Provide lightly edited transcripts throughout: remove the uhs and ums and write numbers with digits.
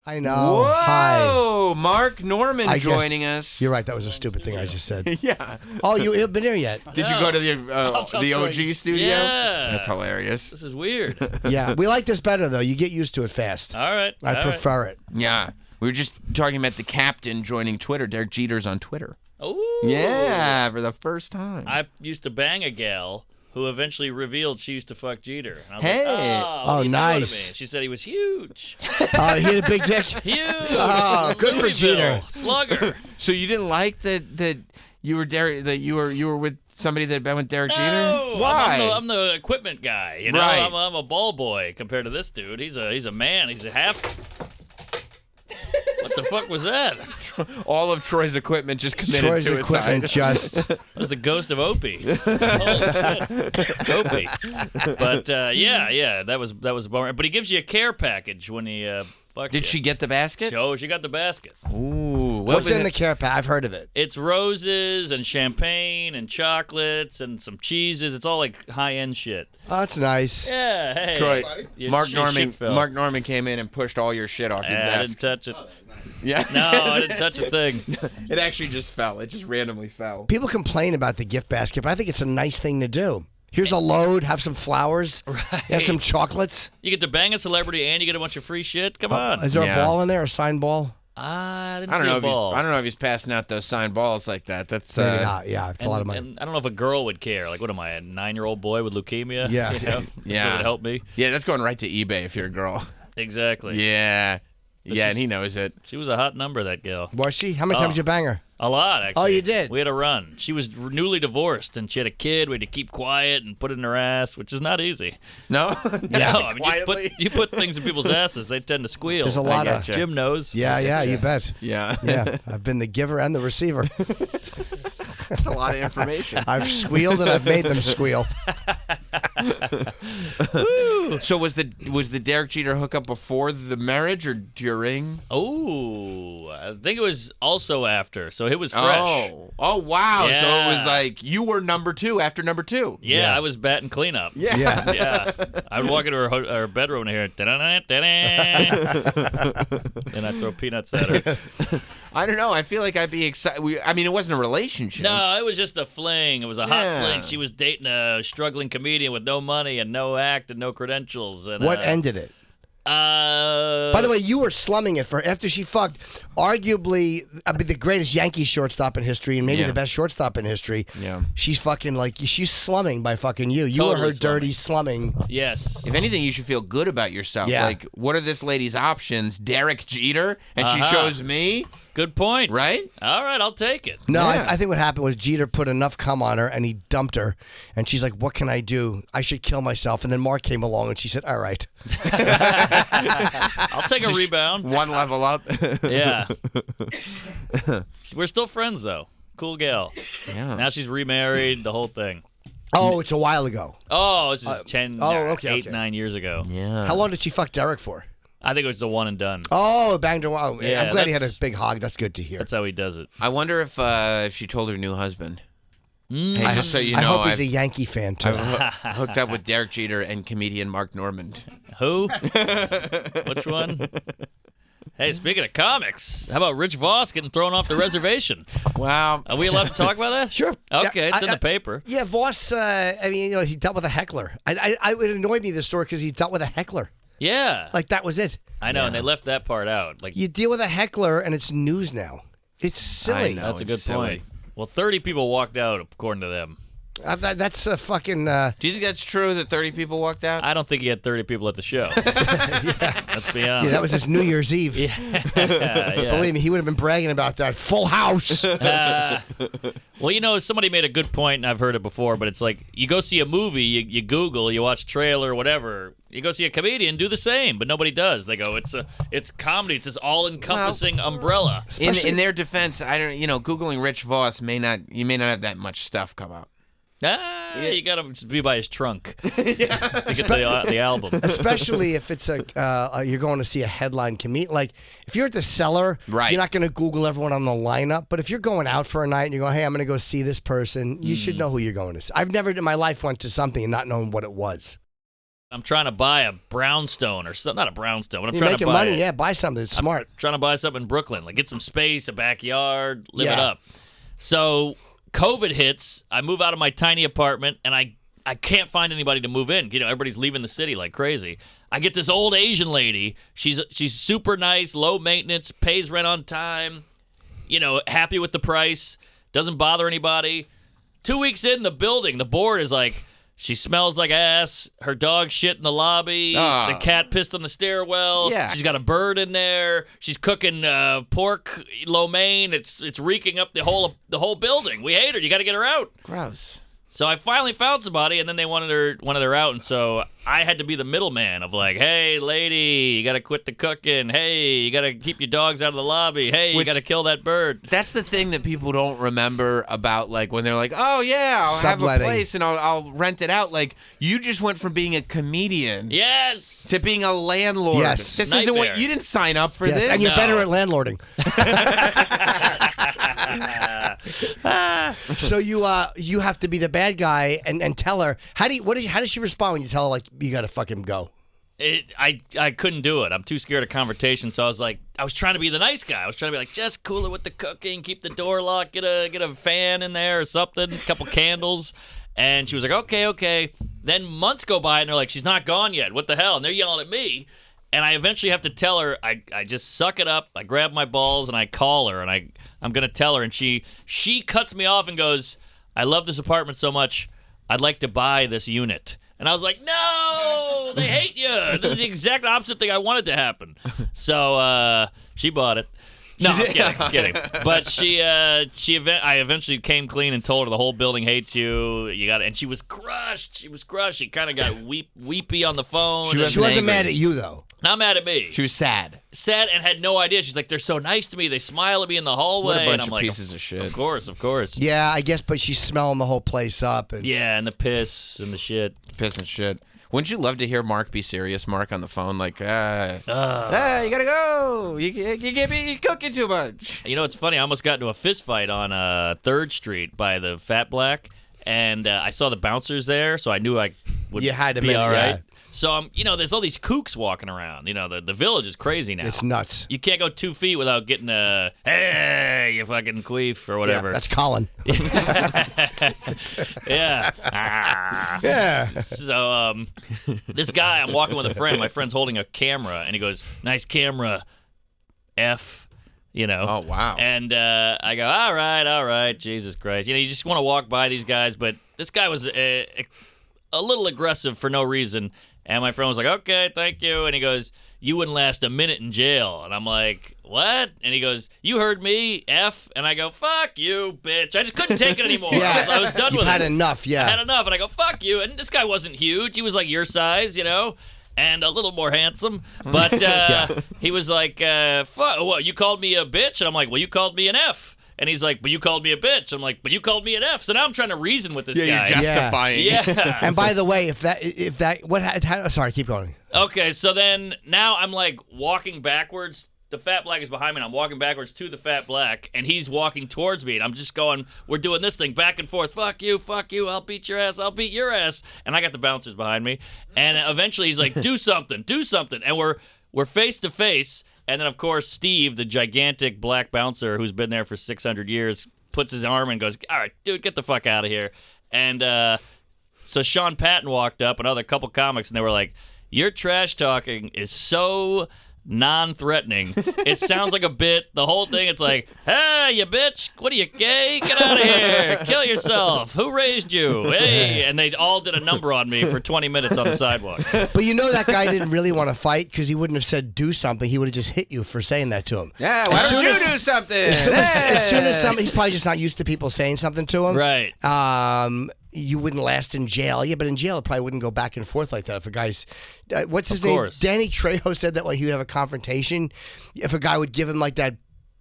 I know. Whoa! Hi. Mark Norman joining us. You're right. That was a stupid thing I just said. Yeah. Oh, you haven't been here yet. Did you go to the OG studio? Yeah. That's hilarious. This is weird. Yeah, we like this better though. You get used to it fast. All right. I prefer it. Yeah. We were just talking about the captain joining Twitter. Derek Jeter's on Twitter. Oh. Yeah, for the first time. I used to bang a gal who eventually revealed she used to fuck Jeter. And I was Hey. like, what do you know to nice. me? She said he was huge. Oh, he had a big dick. Huge. Oh, good for Louisville Jeter. Slugger. So you didn't like that you were you were with somebody that had been with Derek Jeter? No, Why? I'm the equipment guy. You know, Right. I'm a ball boy compared to this dude. He's a man. He's a half. What the fuck was that? All of Troy's equipment just committed Troy's suicide. equipment just. That was the ghost of Opie. Holy shit. Opie. But yeah, that was a bummer. But he gives you a care package when he fucks Did you. she get the basket? So she got the basket. Ooh. What's in the care pack? I've heard of it. It's roses and champagne and chocolates and some cheeses. It's all like high-end shit. Oh, that's nice. Yeah, hey. Troy, Your Mark shit Norman fell. Mark Norman came in and pushed all your shit off your I desk. didn't touch it. Yeah. No, I didn't touch a thing. It actually just fell. It just randomly fell. People complain about the gift basket, but I think it's a nice thing to do. Here's a load. Have some flowers. Right. Have some chocolates. You get to bang a celebrity and you get a bunch of free shit. Come on. Is there Yeah. a ball in there? A signed ball? I didn't I don't see know a if ball. I don't know if he's passing out those signed balls like that. That's Maybe not. Yeah, it's a lot of money. And I don't know if a girl would care. Like, what am I, a 9-year-old boy with leukemia? Yeah. You know? Yeah. Does it help me? Yeah, that's going right to eBay if you're a girl. Exactly. Yeah. Yeah, is- and he knows it. She was a hot number, that girl. Was she? How many times did you bang her? A lot, actually. Oh, you did? We had a run. She was newly divorced, and she had a kid. We had to keep quiet and put it in her ass, which is not easy. No? Yeah, I mean, Quietly? you put things in people's asses, they tend to squeal. There's a lot of. getcha. Jim knows. Yeah, you bet. Yeah. Yeah, I've been the giver and the receiver. That's a lot of information. I've squealed and I've made them squeal. So was the Derek Jeter hookup before the marriage or during? Oh, I think it was also after, so it was fresh. Oh, wow. So it Yeah. was like you were number 2 after number 2. Yeah, I was batting cleanup. Yeah. Yeah. Yeah, I would walk into her bedroom and hear and I throw peanuts at her. I don't know. I feel like I'd be excited. I mean, it wasn't a relationship. No, it was just a fling. It was a hot Yeah. fling. She was dating a struggling comedian with no money and no act and no credentials. And What ended it? By the way, you were slumming it for after she fucked arguably the greatest Yankee shortstop in history and maybe Yeah. the best shortstop in history. Yeah. She's fucking like she's slumming by fucking you. You Totally were her dirty slumming. yes. If anything, you should feel good about yourself. Yeah. Like, what are this lady's options? Derek Jeter, and she chose me, Good point. right? All right, I'll take it. No, Yeah. I think what happened was Jeter put enough cum on her and he dumped her. And she's like, what can I do? I should kill myself. And then Mark came along and she said, all right. I'll take a rebound. One level up. Yeah. We're still friends, though. Cool gal. Yeah. Now she's remarried, the whole thing. Oh, it's a while ago. Oh, this is 10, okay, 8, okay. 9 years ago. Yeah. How long did she fuck Derek for? I think it was the one and done. Oh, banged her. Oh, Yeah, I'm glad he had a that's- big hog. That's good to hear. That's how he does it. I wonder if she told her new husband. Hey, just so you I know, hope he's I've, a Yankee fan, too. I've hooked up with Derek Jeter and comedian Mark Norman. Who? Which one? Hey, speaking of comics, how about Rich Voss getting thrown off the reservation? Wow. Are we allowed to talk about that? Sure. Okay, Yeah, it's in the paper. Yeah, Voss, I mean, he dealt with a heckler. I would annoy me, this story, because he dealt with a heckler. Yeah. Like, that was it. I know, and they left that part out. Like, You deal with a heckler, and it's news now. It's silly. I know. that's a it's good silly. point. Well, 30 people walked out, according to them. That's a fucking... Do you think that's true that 30 people walked out? I don't think he had 30 people at the show. Let's be honest. yeah, that was his New Year's Eve. yeah. Believe me, he would have been bragging about that. Full house. Well, you know, somebody made a good point, and I've heard it before, but it's like you go see a movie, you Google, you watch trailer, whatever. You go see a comedian, do the same, but nobody does. They go, it's comedy, it's this all-encompassing umbrella. In their defense, I don't. Googling Rich Voss may not have that much stuff come up. You gotta be by his trunk to get the album. Especially if it's you're going to see a headline comedian. Like, if you're at the Cellar, Right. you're not going to Google everyone on the lineup. But if you're going out for a night and you're going, hey, I'm going to go see this person, you should know who you're going to see. I've never in my life went to something and not knowing what it was. I'm trying to buy a brownstone or something. Not a brownstone, but I'm You're trying to making buy money, yeah. Buy something that's smart. trying to buy something in Brooklyn, like get some space, a backyard, live it Yeah. up. So COVID hits. I move out of my tiny apartment, and I can't find anybody to move in. You know, everybody's leaving the city like crazy. I get this old Asian lady. She's super nice, low maintenance, pays rent on time. You know, happy with the price, doesn't bother anybody. 2 weeks in the building, the board is like, she smells like ass. Her dog shit in the lobby. The cat pissed on the stairwell. Yeah. She's got a bird in there. She's cooking pork lo mein. It's reeking up the whole building. We hate her. You got to get her out. Gross. So I finally found somebody, and then they wanted her out, and so I had to be the middleman of like, hey, lady, you got to quit the cooking. Hey, you got to keep your dogs out of the lobby. Hey, you got to kill that bird. That's the thing that people don't remember about, like, when they're like, oh, yeah, I'll have a Subletting. place and I'll rent it out. Like, you just went from being a comedian Yes. to being a landlord. Yes. This isn't what Nightmare. you didn't sign up for Yes, this. and you're No. better at landlording. So you have to be the bad guy and tell her how does she respond when you tell her like you gotta fucking go? I couldn't do it. I'm too scared of confrontation. So I was trying to be the nice guy. I was trying to be like, just cool it with the cooking, keep the door locked, get a fan in there or something, a couple candles. And she was like, okay. Then months go by and they're like, she's not gone yet. What the hell? And they're yelling at me. And I eventually have to tell her, I just suck it up. I grab my balls and I call her and I'm going to tell her. And she cuts me off and goes, I love this apartment so much. I'd like to buy this unit. And I was like, no, they hate you. This is the exact opposite thing I wanted to happen. So she bought it. No, I'm kidding. But I eventually came clean and told her the whole building hates you. And she was crushed. She kind of got weepy on the phone. She wasn't mad at you though. Not mad at me. She was sad. Sad and had no idea. She's like, they're so nice to me. They smile at me in the hallway. What a bunch and I'm of like, pieces of shit. Of course. Yeah, I guess, but she's smelling the whole place up. And Yeah, and the piss and the shit. Piss and shit. Wouldn't you love to hear Mark be serious, Mark, on the phone? Like, you gotta go. You can't be cooking too much. You know, it's funny. I almost got into a fist fight on 3rd Street by the Fat Black, and I saw the bouncers there, so I knew I would You had to be make- all right. yeah. So, there's all these kooks walking around. You know, the village is crazy now. it's nuts. You can't go 2 feet without getting a, hey, you fucking queef or whatever. Yeah, that's Colin. Yeah. Ah. Yeah. So, this guy, I'm walking with a friend. My friend's holding a camera, and he goes, nice camera, F, Oh, wow. And I go, all right, Jesus Christ. You just want to walk by these guys, but this guy was a little aggressive for no reason. And my friend was like, okay, thank you. And he goes, you wouldn't last a minute in jail. And I'm like, what? And he goes, you heard me, F. And I go, fuck you, bitch. I just couldn't take it anymore. Yeah. I was done You've with it. had enough, yeah. I had enough. And I go, fuck you. And this guy wasn't huge. He was like your size, and a little more handsome. But he was like, fuck, what, you called me a bitch? And I'm like, well, you called me an F. And he's like, but you called me a bitch. I'm like, but you called me an F. So now I'm trying to reason with this guy. You're justifying. Yeah. And by the way, sorry, keep going. Okay, so then now I'm like walking backwards. The Fat Black is behind me, and I'm walking backwards to the Fat Black, and he's walking towards me, and I'm just going, we're doing this thing back and forth. Fuck you, I'll beat your ass. And I got the bouncers behind me. And eventually he's like, do something. And we're face to face. And then, of course, Steve, the gigantic black bouncer who's been there for 600 years, puts his arm and goes, all right, dude, get the fuck out of here. And so Sean Patton walked up, another couple comics, and they were like, your trash talking is so non-threatening. It sounds like a bit. The whole thing, it's like, hey, you bitch, what are you, gay? Get out of here. Kill yourself. Who raised you? Hey. And they all did a number on me for 20 minutes on the sidewalk. But that guy didn't really want to fight because he wouldn't have said do something. He would have just hit you for saying that to him. Yeah, why don't you do something? As soon as somebody, he's probably just not used to people saying something to him. Right. You wouldn't last in jail. Yeah, but in jail, it probably wouldn't go back and forth like that. If a guy's, what's his name? Danny Trejo said that he would have a confrontation. If a guy would give him like that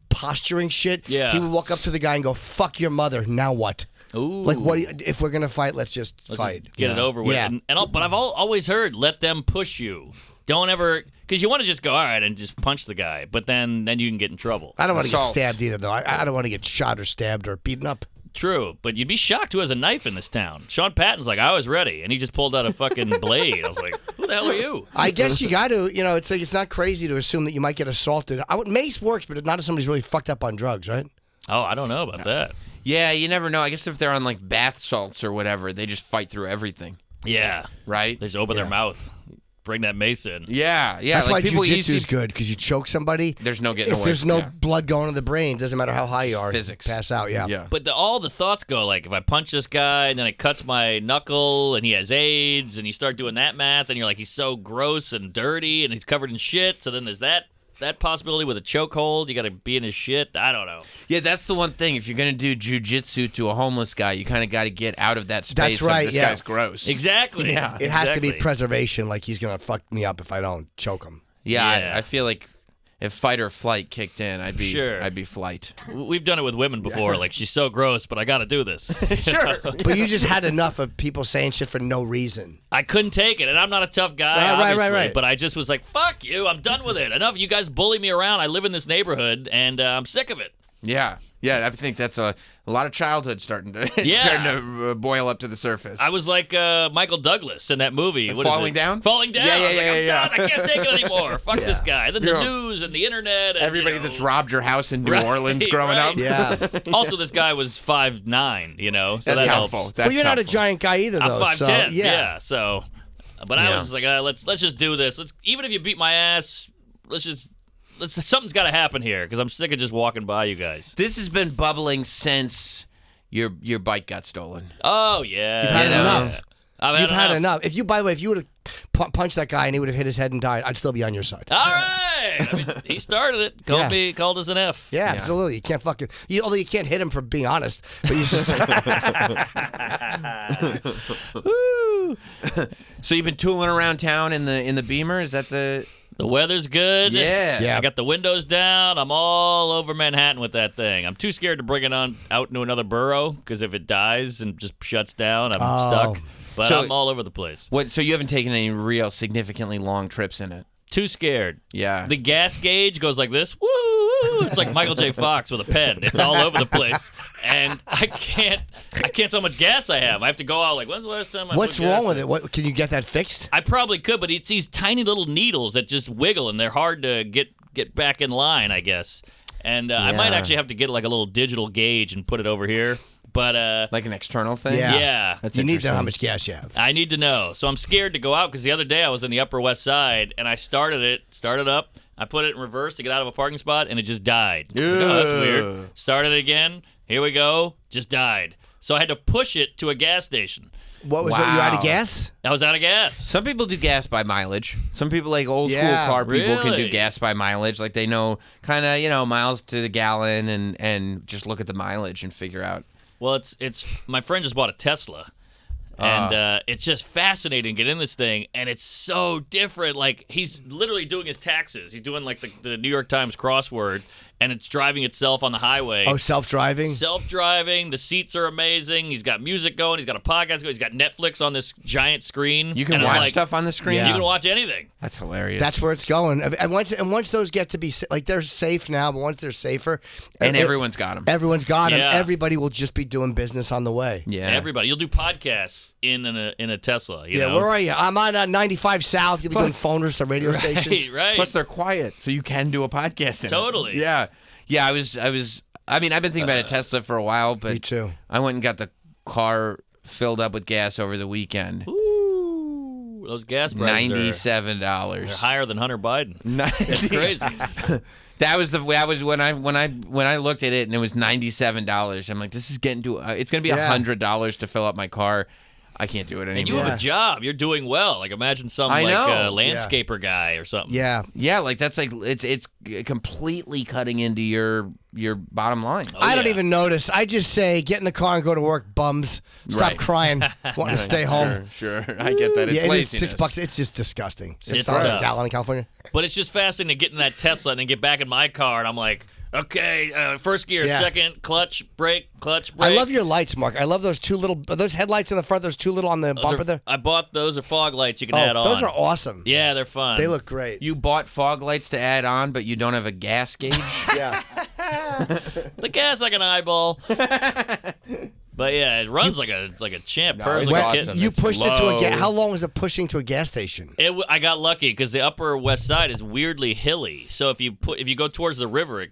posturing shit, yeah, he would walk up to the guy and go, fuck your mother, now what? Ooh. Like, what? If we're going to fight, let's just fight. Get it over with. Yeah. But I've always heard, let them push you. Don't ever, because you want to just go, all right, and just punch the guy. But then you can get in trouble. I don't want to get stabbed either, though. I don't want to get shot or stabbed or beaten up. True, but you'd be shocked who has a knife in this town. Sean Patton's like, I was ready, and he just pulled out a fucking blade. I was like, who the hell are you? I guess you got to, it's like it's not crazy to assume that you might get assaulted. Mace works, but not if somebody's really fucked up on drugs, right? Oh, I don't know about that. Yeah, you never know. I guess if they're on like bath salts or whatever, they just fight through everything. Yeah. Right? They just open their mouth. Bring that mace in. Yeah. That's like why jiu-jitsu is good, because you choke somebody. There's no getting away. If there's no blood going to the brain, doesn't matter how high you are. Physics. You pass out, yeah. But all the thoughts go, like, if I punch this guy and then it cuts my knuckle and he has AIDS and you start doing that math and you're like, he's so gross and dirty and he's covered in shit. So then there's that possibility with a chokehold. You got to be in his shit. I don't know. Yeah, that's the one thing. If you're going to do jiu-jitsu to a homeless guy, you kind of got to get out of that space. That's right, This guy's gross. Exactly. Yeah. It has to be preservation, like he's going to fuck me up if I don't choke him. Yeah. I feel like if fight or flight kicked in, I'd be flight. We've done it with women before. Like, she's so gross, but I got to do this. Sure. But you just had enough of people saying shit for no reason. I couldn't take it, and I'm not a tough guy, obviously, right. but I just was like, fuck you, I'm done with it. Enough, you guys bully me around. I live in this neighborhood, and I'm sick of it. Yeah. Yeah, I think that's a lot of childhood starting to boil up to the surface. I was like Michael Douglas in that movie. What Falling is it? Down? Falling Down. Yeah, I was like, I'm yeah. done. I can't take it anymore. Fuck this guy. Then the news and the internet. And, everybody that's robbed your house in New Orleans growing up. Yeah. Also, this guy was 5'9", so that's that helpful. helps. Well, you're not a giant guy either, though. I'm 5'10". Yeah. So, but I was just like, let's just do this. Even if you beat my ass, something's got to happen here because I'm sick of just walking by you guys. This has been bubbling since your bike got stolen. Oh yeah, You've had enough. You've had enough. By the way, if you would have punched that guy and he would have hit his head and died, I'd still be on your side. All right. I mean, he started it. Called us an F. Yeah, absolutely. You can't fucking. Although you can't hit him for being honest, but you just. So you've been tooling around town in the Beamer? Is that the? The weather's good. Yeah. I got the windows down. I'm all over Manhattan with that thing. I'm too scared to bring it out into another borough because if it dies and just shuts down, I'm stuck. But I'm all over the place. So you haven't taken any real significantly long trips in it? Too scared. Yeah. The gas gauge goes like this. Woo! It's like Michael J. Fox with a pen. It's all over the place, and I can't tell how much gas I have. I have to go out like, when's the last time I What's put gas wrong with in? it? What can you get that fixed? I probably could, but it's these tiny little needles that just wiggle, and they're hard to get back in line, I guess. And I might actually have to get like a little digital gauge and put it over here. But like an external thing? Yeah. You need to know how much gas you have. I need to know. So I'm scared to go out because the other day I was in the Upper West Side and I started up. I put it in reverse to get out of a parking spot and it just died. Like, oh, that's weird. Started it again. Here we go. Just died. So I had to push it to a gas station. What was it? You out of gas? I was out of gas. Some people do gas by mileage. Some people, like old school car people, can do gas by mileage. Like they know kind of, miles to the gallon and just look at the mileage and figure out. Well, it's my friend just bought a Tesla. And it's just fascinating to get in this thing, and it's so different. Like, he's literally doing his taxes. He's doing, like, the New York Times crossword, and it's driving itself on the highway. Oh, self-driving? Self-driving. The seats are amazing. He's got music going. He's got a podcast going. He's got Netflix on this giant screen. You can watch stuff on the screen? Yeah. You can watch anything. That's hilarious. That's where it's going. And once those get to be, like, they're safe now, but once they're safer. And everyone's got them. Everyone's got them. Everybody will just be doing business on the way. Yeah. Everybody. You'll do podcasts in a Tesla. You know? Where are you? I'm on 95 South. You'll be doing phoners to radio stations. Right. Plus, they're quiet, so you can do a podcast in Totally. it. Yeah. Yeah, I mean, I've been thinking about a Tesla for a while, but me too. I went and got the car filled up with gas over the weekend. Ooh, those gas prices $97. They're higher than Hunter Biden. It's crazy. That was when I looked at it and it was $97. I'm like, this is getting to it's going to be $100 to fill up my car. I can't do it anymore. And you have a job. You're doing well. Like, imagine some landscaper guy or something. Yeah. Yeah, like that's like it's completely cutting into your bottom line. I don't even notice. I just say, get in the car and go to work, bums. Stop crying, wanting to stay home. Sure. I get that. It's laziness. $6. It's just disgusting. $6 a gallon in California. But it's just fascinating to get in that Tesla and then get back in my car, and I'm like, okay, first gear, second, clutch, brake. I love your lights, Mark. I love those those headlights in the front. There's two little on the bumper there. I bought those are fog lights you can add on. Those are awesome. Yeah, they're fun. They look great. You bought fog lights to add on, but you don't have a gas gauge? Yeah. The gas like an eyeball. But yeah, it runs like a champ. No, Purrs it's like a awesome. kitten. You It's pushed it to low. a How long was it pushing to a gas station? I got lucky because the Upper West Side is weirdly hilly. So if you go towards the river,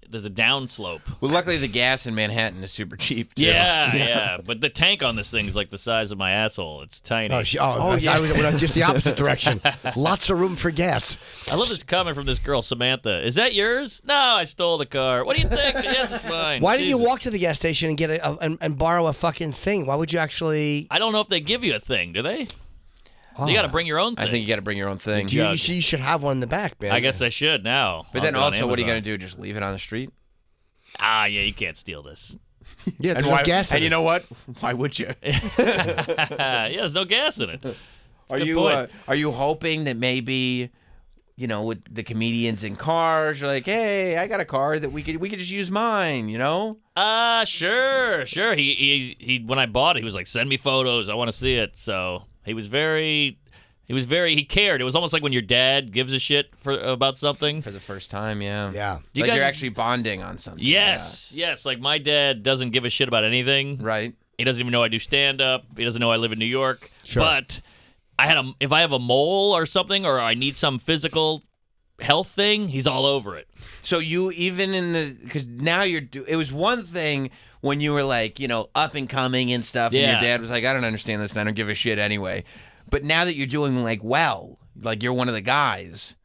there's a downslope. Well, luckily the gas in Manhattan is super cheap. Too. Yeah. But the tank on this thing is like the size of my asshole. It's tiny. I went just the opposite direction. Lots of room for gas. I love this comment from this girl, Samantha. Is that yours? No, I stole the car. What do you think? Yes, it's mine. Why didn't you walk to the gas station and get and borrow a fucking thing? Why would you actually? I don't know if they give you a thing, do they? You got to bring your own thing. I think you got to bring your own thing. You should have one in the back, man. I guess I should now. But then also, what are you going to do? Just leave it on the street? Yeah, you can't steal this. Yeah, there's no gas in it. And you know what? Why would you? Yeah, there's no gas in it. Are you hoping that maybe, with the comedians in cars, you're like, hey, I got a car that we could just use mine, Sure. He when I bought it, he was like, send me photos. I want to see it. So he cared. It was almost like when your dad gives a shit about something. For the first time, yeah. Yeah. You're actually bonding on something. Yes. Like my dad doesn't give a shit about anything. Right. He doesn't even know I do stand-up. He doesn't know I live in New York. Sure. But if I have a mole or something, or I need some physical health thing, he's all over it. So you because now it was one thing when you were like, up and coming and stuff, and your dad was like, I don't understand this and I don't give a shit anyway. But now that you're doing like you're one of the guys,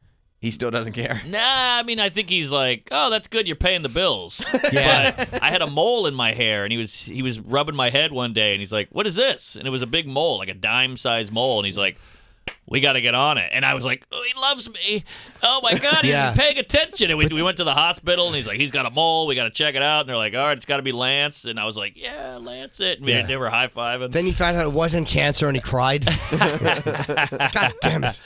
he still doesn't care. Nah, I mean, I think he's like, oh, that's good, you're paying the bills. Yeah. But I had a mole in my hair, and he was rubbing my head one day, and he's like, what is this? And it was a big mole, like a dime-sized mole, and he's like, we got to get on it. And I was like, oh, he loves me. Oh, my God, he's paying attention. And we went to the hospital, and he's like, he's got a mole. We got to check it out. And they're like, all right, it's got to be Lance. And I was like, yeah, Lance it. And they were high-fiving. Then he found out it wasn't cancer, and he cried. God damn it.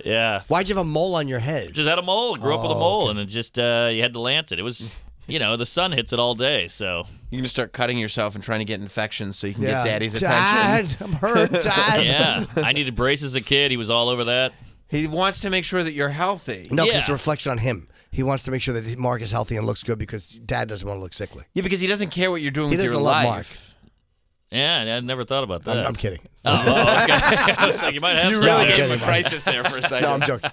Yeah. Why'd you have a mole on your head? Just had a mole. Grew up with a mole, and it just, you had to lance it. It was... the sun hits it all day, so... You're going to start cutting yourself and trying to get infections so you can get Daddy's attention. Dad, I'm hurt, Dad. Yeah, I needed braces as a kid. He was all over that. He wants to make sure that you're healthy. No, because it's a reflection on him. He wants to make sure that Mark is healthy and looks good because Dad doesn't want to look sickly. Yeah, because he doesn't care what you're doing with your life. He doesn't love Mark. Yeah, I never thought about that. I'm kidding. Oh, okay. I was like, you might have You something. really gave him a crisis there for a second. No, I'm joking.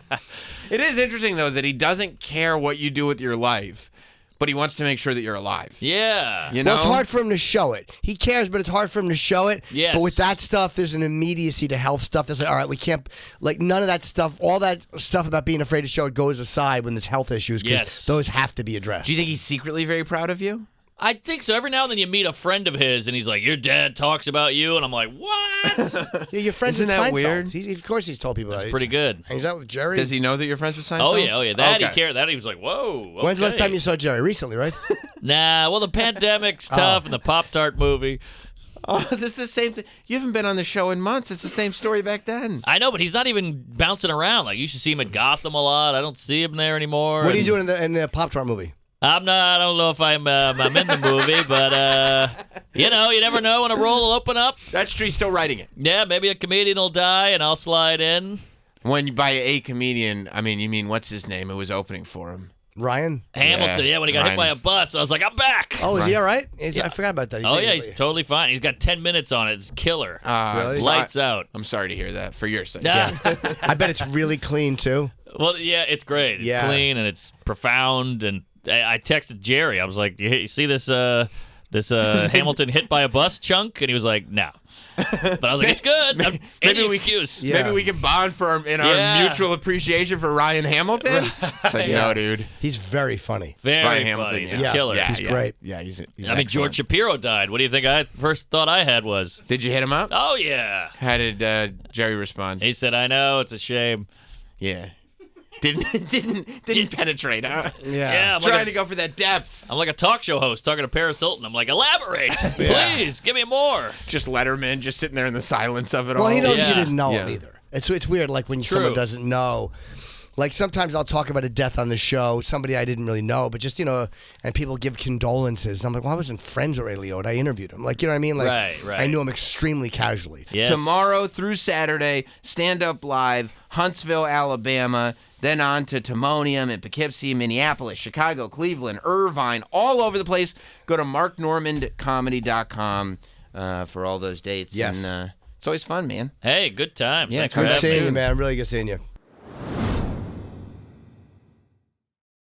It is interesting, though, that he doesn't care what you do with your life, but he wants to make sure that you're alive. Yeah. Well, it's hard for him to show it. He cares, but it's hard for him to show it. Yes. But with that stuff, there's an immediacy to health stuff. That's like, all right, we can't, none of that stuff, all that stuff about being afraid to show it goes aside when there's health issues because those have to be addressed. Do you think he's secretly very proud of you? I think so. Every now and then you meet a friend of his, and he's like, your dad talks about you, and I'm like, what? Yeah, your friends Isn't with that Seinfeld. weird? Of course he's told people That's that. pretty good. Hangs out with Jerry. Does he know that you're friends with Seinfeld? Oh, yeah. That he cared. That he was like, whoa. When's the last okay. time you saw Jerry? Recently, right? Nah, well, the pandemic's tough, and the Pop-Tart movie. Oh, this is the same thing. You haven't been on the show in months. It's the same story back then. I know, but he's not even bouncing around. Like, you should see him at Gotham a lot. I don't see him there anymore. What are you doing in the Pop-Tart movie? I'm not. I don't know if I'm in the movie, but you never know when a role will open up. That's true. He's still writing it. Yeah, maybe a comedian will die and I'll slide in. When by a comedian, I mean you mean what's his name? Who was opening for him? Ryan Hamilton. Yeah, when he got hit by a bus, I was like, I'm back. Oh, is he all right? I forgot about that. He's totally fine. He's got 10 minutes on it. It's killer. Really? Lights out. I'm sorry to hear that for your sake. Yeah. I bet it's really clean too. Well, yeah, it's great. It's clean and it's profound. And I texted Jerry. I was like, you see this Hamilton hit by a bus chunk? And he was like, no. But I was like, it's good. Maybe we can bond in our mutual appreciation for Ryan Hamilton. It's like, no, dude. He's very funny. Very Ryan funny. Hamilton, He's a killer. He's great. Yeah, he's I mean, George Shapiro died. What do you think I first thought I had was? Did you hit him up? Oh, yeah. How did Jerry respond? He said, I know, it's a shame. Yeah. Didn't penetrate, huh? Yeah. I'm Trying to go for that depth. I'm like a talk show host talking to Paris Hilton. I'm like, elaborate. Please, give me more. Just Letterman, just sitting there in the silence of it all. Well, he knows you didn't know him either. It's weird, like when True. someone doesn't know. Like sometimes I'll talk about a death on the show, somebody I didn't really know, but just, you know, and people give condolences. I'm like, well, I wasn't friends with Ray Liotta. I interviewed him. Like, you know what I mean? Like, right. I knew him extremely casually. Yes. Tomorrow through Saturday, stand up live, Huntsville, Alabama, then on to Timonium and Poughkeepsie, Minneapolis, Chicago, Cleveland, Irvine, all over the place. Go to marknormandcomedy.com for all those dates. Yes. And it's always fun, man. Hey, good times. Yeah, Thanks for Good having me. seeing you, man. Really good seeing you.